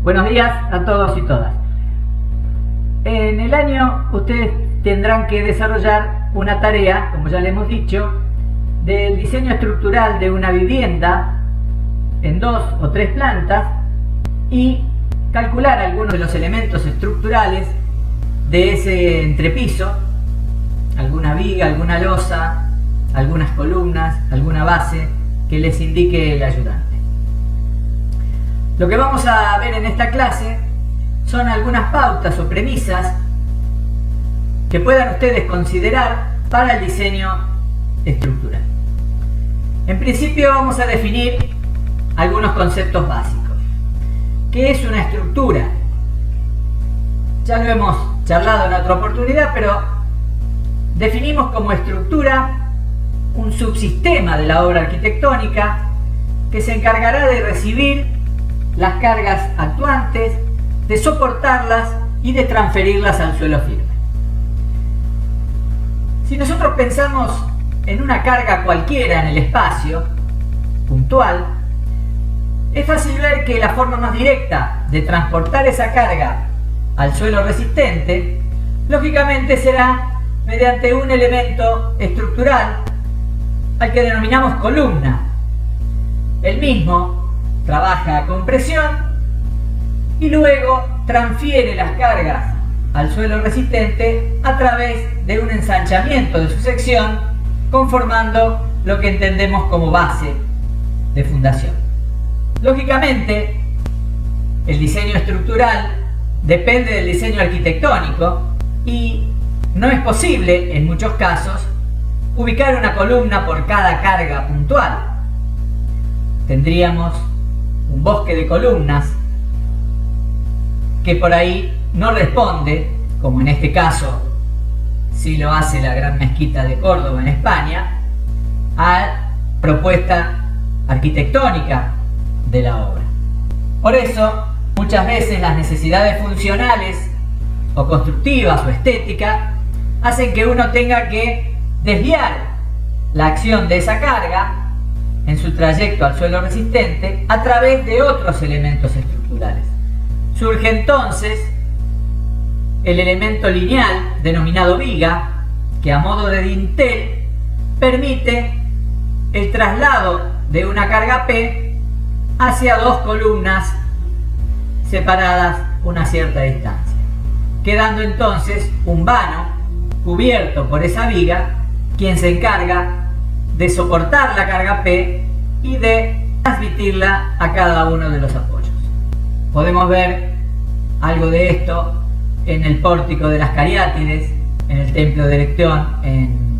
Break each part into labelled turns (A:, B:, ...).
A: Buenos días a todos y todas. En el año ustedes tendrán que desarrollar una tarea, como ya le hemos dicho, del diseño estructural de una vivienda en 2 o 3 plantas y calcular algunos de los elementos estructurales de ese entrepiso, alguna viga, alguna losa, algunas columnas, alguna base que les indique el ayudante. Lo que vamos a ver en esta clase son algunas pautas o premisas que puedan ustedes considerar para el diseño estructural. En principio vamos a definir algunos conceptos básicos. ¿Qué es una estructura? Ya lo hemos charlado en otra oportunidad, pero definimos como estructura un subsistema de la obra arquitectónica que se encargará de recibir las cargas actuantes, de soportarlas y de transferirlas al suelo firme. Si nosotros pensamos en una carga cualquiera en el espacio, puntual, es fácil ver que la forma más directa de transportar esa carga al suelo resistente, lógicamente será mediante un elemento estructural al que denominamos columna. El mismo trabaja con presión y luego transfiere las cargas al suelo resistente a través de un ensanchamiento de su sección, conformando lo que entendemos como base de fundación. Lógicamente, el diseño estructural depende del diseño arquitectónico y no es posible, en muchos casos, ubicar una columna por cada carga puntual. Tendríamos un bosque de columnas que por ahí no responde, como en este caso sí lo hace la Gran Mezquita de Córdoba en España, a la propuesta arquitectónica de la obra. Por eso, muchas veces las necesidades funcionales o constructivas o estéticas hacen que uno tenga que desviar la acción de esa carga en su trayecto al suelo resistente a través de otros elementos estructurales. Surge entonces el elemento lineal denominado viga, que a modo de dintel permite el traslado de una carga P hacia 2 columnas separadas una cierta distancia, quedando entonces un vano cubierto por esa viga, quien se encarga de soportar la carga P y de transmitirla a cada uno de los apoyos. Podemos ver algo de esto en el pórtico de las Cariátides, en el templo de Erecteón,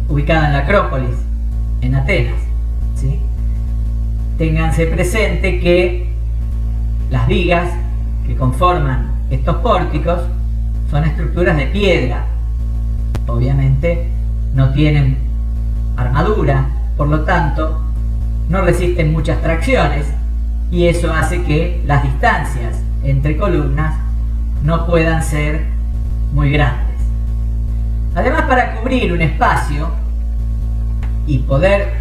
A: ubicado en la Acrópolis, en Atenas. ¿Sí? Ténganse presente que las vigas que conforman estos pórticos son estructuras de piedra. Obviamente no tienen armadura, por lo tanto no resisten muchas tracciones y eso hace que las distancias entre columnas no puedan ser muy grandes. Además, para cubrir un espacio y poder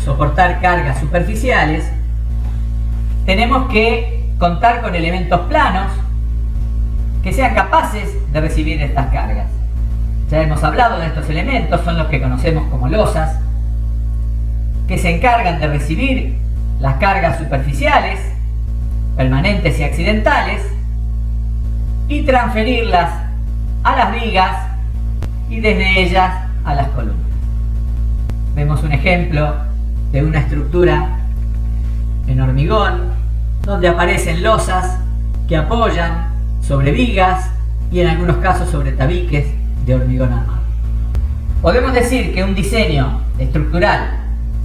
A: soportar cargas superficiales, tenemos que contar con elementos planos que sean capaces de recibir estas cargas. Ya hemos hablado de estos elementos, son los que conocemos como losas, que se encargan de recibir las cargas superficiales, permanentes y accidentales, y transferirlas a las vigas y desde ellas a las columnas. Vemos un ejemplo de una estructura en hormigón, donde aparecen losas que apoyan sobre vigas y en algunos casos sobre tabiques de hormigón armado. Podemos decir que un diseño estructural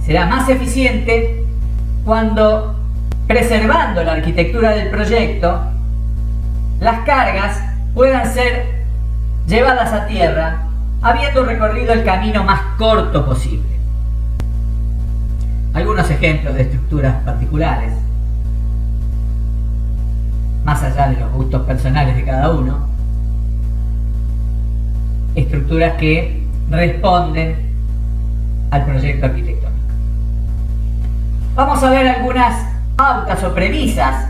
A: será más eficiente cuando, preservando la arquitectura del proyecto, las cargas puedan ser llevadas a tierra habiendo recorrido el camino más corto posible. Algunos ejemplos de estructuras particulares, más allá de los gustos personales de cada uno, estructuras que responden al proyecto arquitectónico. Vamos a ver algunas pautas o premisas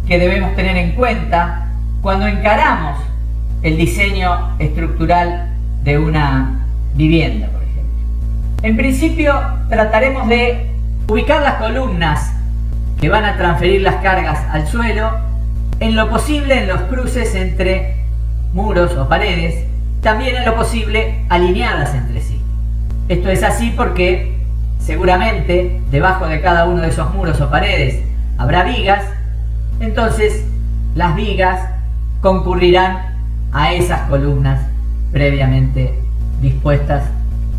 A: que debemos tener en cuenta cuando encaramos el diseño estructural de una vivienda, por ejemplo. En principio, trataremos de ubicar las columnas que van a transferir las cargas al suelo, en lo posible en los cruces entre muros o paredes, también en lo posible alineadas entre sí. Esto es así porque seguramente debajo de cada uno de esos muros o paredes habrá vigas, entonces las vigas concurrirán a esas columnas previamente dispuestas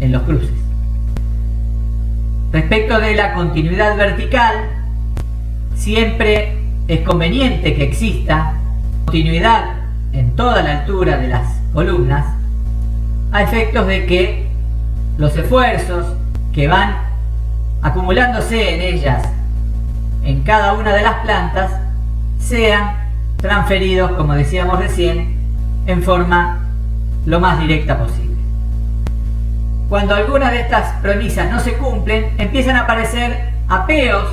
A: en los cruces. Respecto de la continuidad vertical, siempre es conveniente que exista continuidad en toda la altura de las columnas, a efectos de que los esfuerzos que van acumulándose en ellas, en cada una de las plantas, sean transferidos, como decíamos recién, en forma lo más directa posible. Cuando algunas de estas premisas no se cumplen, empiezan a aparecer apeos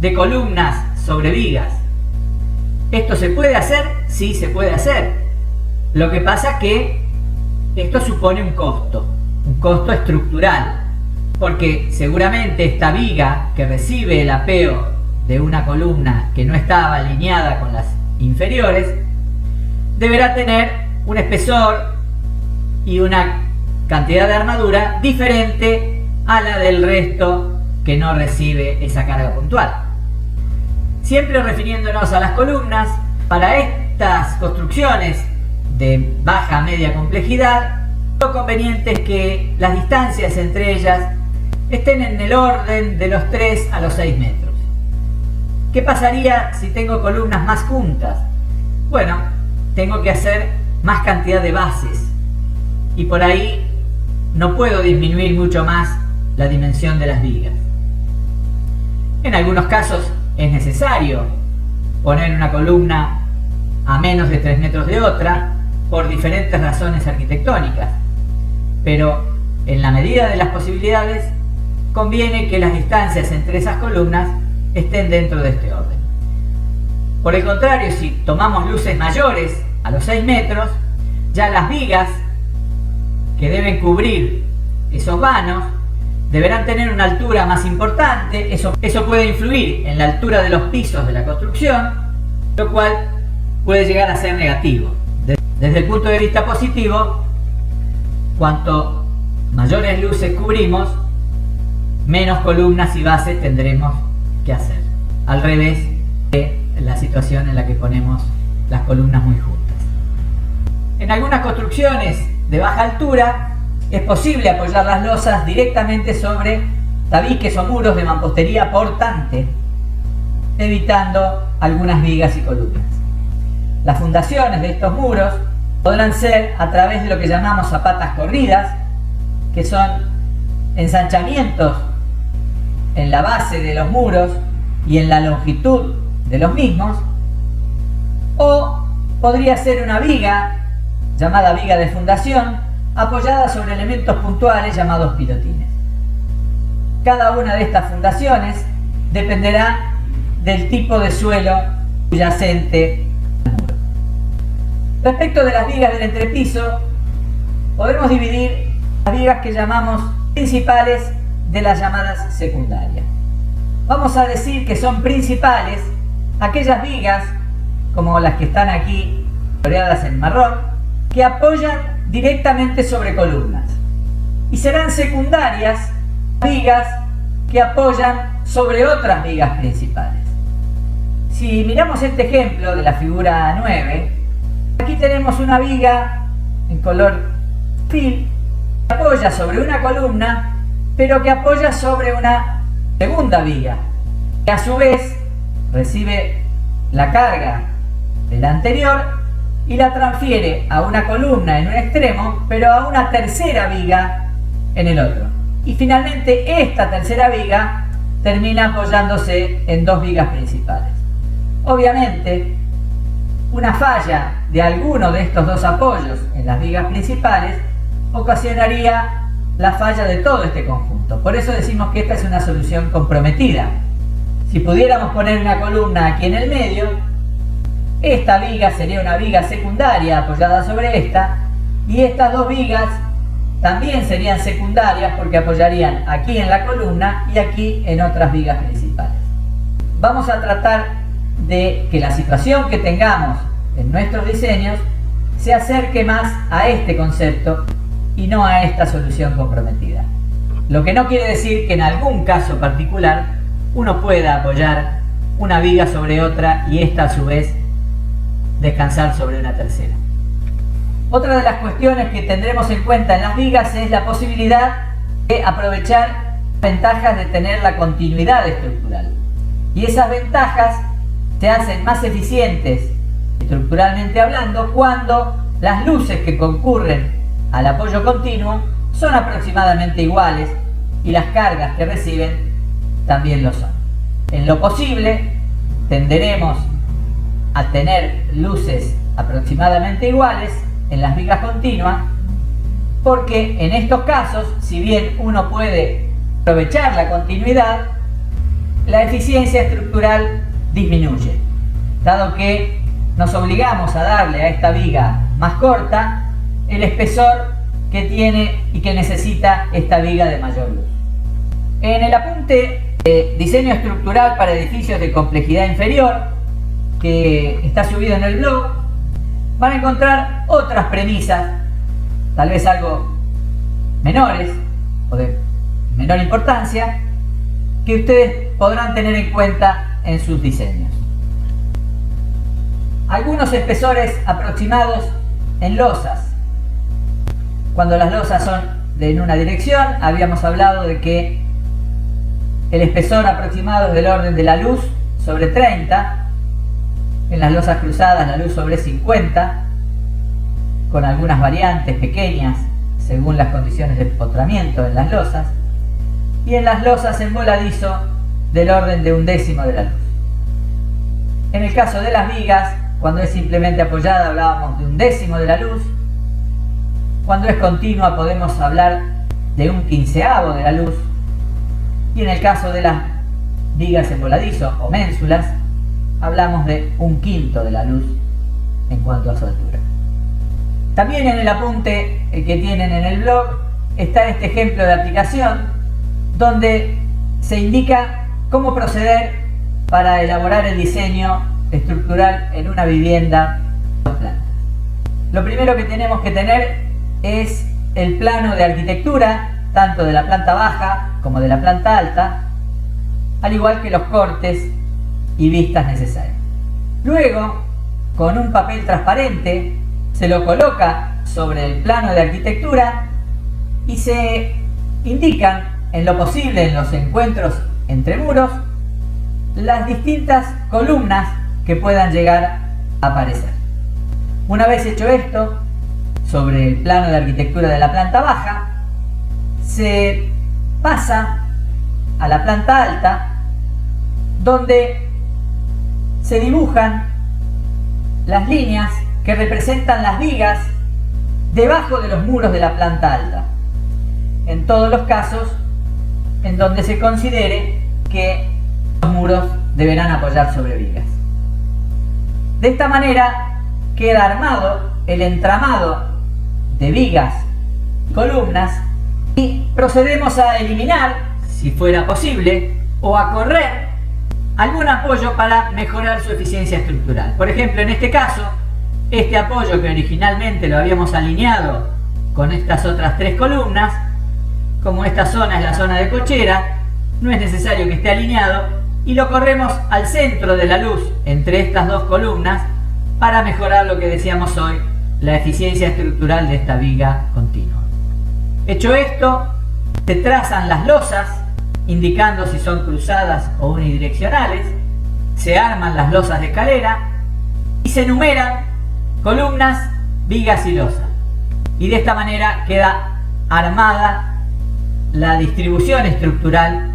A: de columnas sobre vigas. ¿Esto se puede hacer? Sí, se puede hacer. Lo que pasa es que esto supone un costo estructural, porque seguramente esta viga que recibe el apeo de una columna que no estaba alineada con las inferiores, deberá tener un espesor y una cantidad de armadura diferente a la del resto que no recibe esa carga puntual. Siempre refiriéndonos a las columnas, para estas construcciones de baja a media complejidad, lo conveniente es que las distancias entre ellas estén en el orden de los 3 a los 6 metros. ¿Qué pasaría si tengo columnas más juntas? Bueno, tengo que hacer más cantidad de bases y por ahí no puedo disminuir mucho más la dimensión de las vigas. En algunos casos es necesario poner una columna a menos de 3 metros de otra por diferentes razones arquitectónicas, pero en la medida de las posibilidades conviene que las distancias entre esas columnas estén dentro de este orden. Por el contrario, si tomamos luces mayores a los 6 metros, ya las vigas que deben cubrir esos vanos deberán tener una altura más importante. Eso puede influir en la altura de los pisos de la construcción, lo cual puede llegar a ser negativo. Desde el punto de vista positivo, cuanto mayores luces cubrimos, menos columnas y bases tendremos que hacer. Al revés de la situación en la que ponemos las columnas muy juntas. En algunas construcciones de baja altura es posible apoyar las losas directamente sobre tabiques o muros de mampostería portante, evitando algunas vigas y columnas. Las fundaciones de estos muros podrán ser a través de lo que llamamos zapatas corridas, que son ensanchamientos en la base de los muros y en la longitud de los mismos, o podría ser una viga llamada viga de fundación apoyada sobre elementos puntuales llamados pilotines. Cada una de estas fundaciones dependerá del tipo de suelo subyacente al muro. Respecto de las vigas del entrepiso, podremos dividir las vigas que llamamos principales de las llamadas secundarias. Vamos a decir que son principales aquellas vigas, como las que están aquí coloreadas en marrón, que apoyan directamente sobre columnas, y serán secundarias vigas que apoyan sobre otras vigas principales. Si miramos este ejemplo de la figura 9, aquí tenemos una viga en color fil que apoya sobre una columna, pero que apoya sobre una segunda viga, que a su vez recibe la carga de la anterior y la transfiere a una columna en un extremo, pero a una tercera viga en el otro. Y finalmente esta tercera viga termina apoyándose en dos vigas principales. Obviamente, una falla de alguno de estos dos apoyos en las vigas principales ocasionaría la falla de todo este conjunto. Por eso decimos que esta es una solución comprometida. Si pudiéramos poner una columna aquí en el medio, esta viga sería una viga secundaria apoyada sobre esta, y estas dos vigas también serían secundarias porque apoyarían aquí en la columna y aquí en otras vigas principales. Vamos a tratar de que la situación que tengamos en nuestros diseños se acerque más a este concepto y no a esta solución comprometida. Lo que no quiere decir que en algún caso particular uno pueda apoyar una viga sobre otra y esta a su vez descansar sobre una tercera. Otra de las cuestiones que tendremos en cuenta en las vigas es la posibilidad de aprovechar ventajas de tener la continuidad estructural. Y esas ventajas se hacen más eficientes estructuralmente hablando cuando las luces que concurren al apoyo continuo son aproximadamente iguales y las cargas que reciben también lo son. En lo posible tenderemos a tener luces aproximadamente iguales en las vigas continuas, porque en estos casos, si bien uno puede aprovechar la continuidad, la eficiencia estructural disminuye, dado que nos obligamos a darle a esta viga más corta el espesor que tiene y que necesita esta viga de mayor luz. En el apunte de diseño estructural para edificios de complejidad inferior, que está subido en el blog, van a encontrar otras premisas, tal vez algo menores o de menor importancia, que ustedes podrán tener en cuenta en sus diseños. Algunos espesores aproximados en losas. Cuando las losas son en una dirección, habíamos hablado de que el espesor aproximado es del orden de la luz sobre 30, en las losas cruzadas la luz sobre 50, con algunas variantes pequeñas según las condiciones de empotramiento en las losas, y en las losas en voladizo del orden de 1/10 de la luz. En el caso de las vigas, cuando es simplemente apoyada hablábamos de 1/10 de la luz, cuando es continua podemos hablar de 1/15 de la luz, y en el caso de las vigas en voladizo o ménsulas hablamos de 1/5 de la luz en cuanto a su altura. También en el apunte que tienen en el blog está este ejemplo de aplicación donde se indica cómo proceder para elaborar el diseño estructural en una vivienda o planta. Lo primero que tenemos que tener es el plano de arquitectura, tanto de la planta baja como de la planta alta, al igual que los cortes y vistas necesarias. Luego, con un papel transparente, se lo coloca sobre el plano de arquitectura y se indican, en lo posible en los encuentros entre muros, las distintas columnas que puedan llegar a aparecer. Una vez hecho esto, sobre el plano de arquitectura de la planta baja, se pasa a la planta alta, donde se dibujan las líneas que representan las vigas debajo de los muros de la planta alta, en todos los casos en donde se considere que los muros deberán apoyar sobre vigas. De esta manera queda armado el entramado de vigas y columnas, y procedemos a eliminar, si fuera posible, o a correr algún apoyo para mejorar su eficiencia estructural. Por ejemplo, en este caso, este apoyo que originalmente lo habíamos alineado con estas otras 3 columnas, como esta zona es la zona de cochera, no es necesario que esté alineado y lo corremos al centro de la luz entre estas 2 columnas para mejorar lo que decíamos hoy, la eficiencia estructural de esta viga continua. Hecho esto, se trazan las losas indicando si son cruzadas o unidireccionales, se arman las losas de escalera y se numeran columnas, vigas y losas. Y de esta manera queda armada la distribución estructural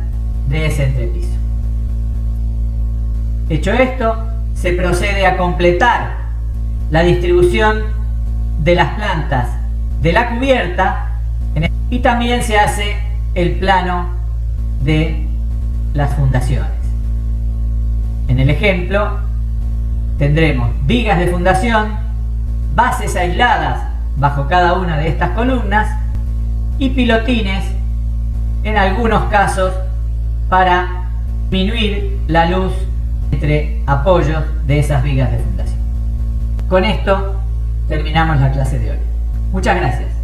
A: de ese entrepiso. Hecho esto, se procede a completar la distribución de las plantas de la cubierta y también se hace el plano de las fundaciones. En el ejemplo tendremos vigas de fundación, bases aisladas bajo cada una de estas columnas y pilotines en algunos casos para disminuir la luz entre apoyos de esas vigas de fundación. Con esto terminamos la clase de hoy. Muchas gracias.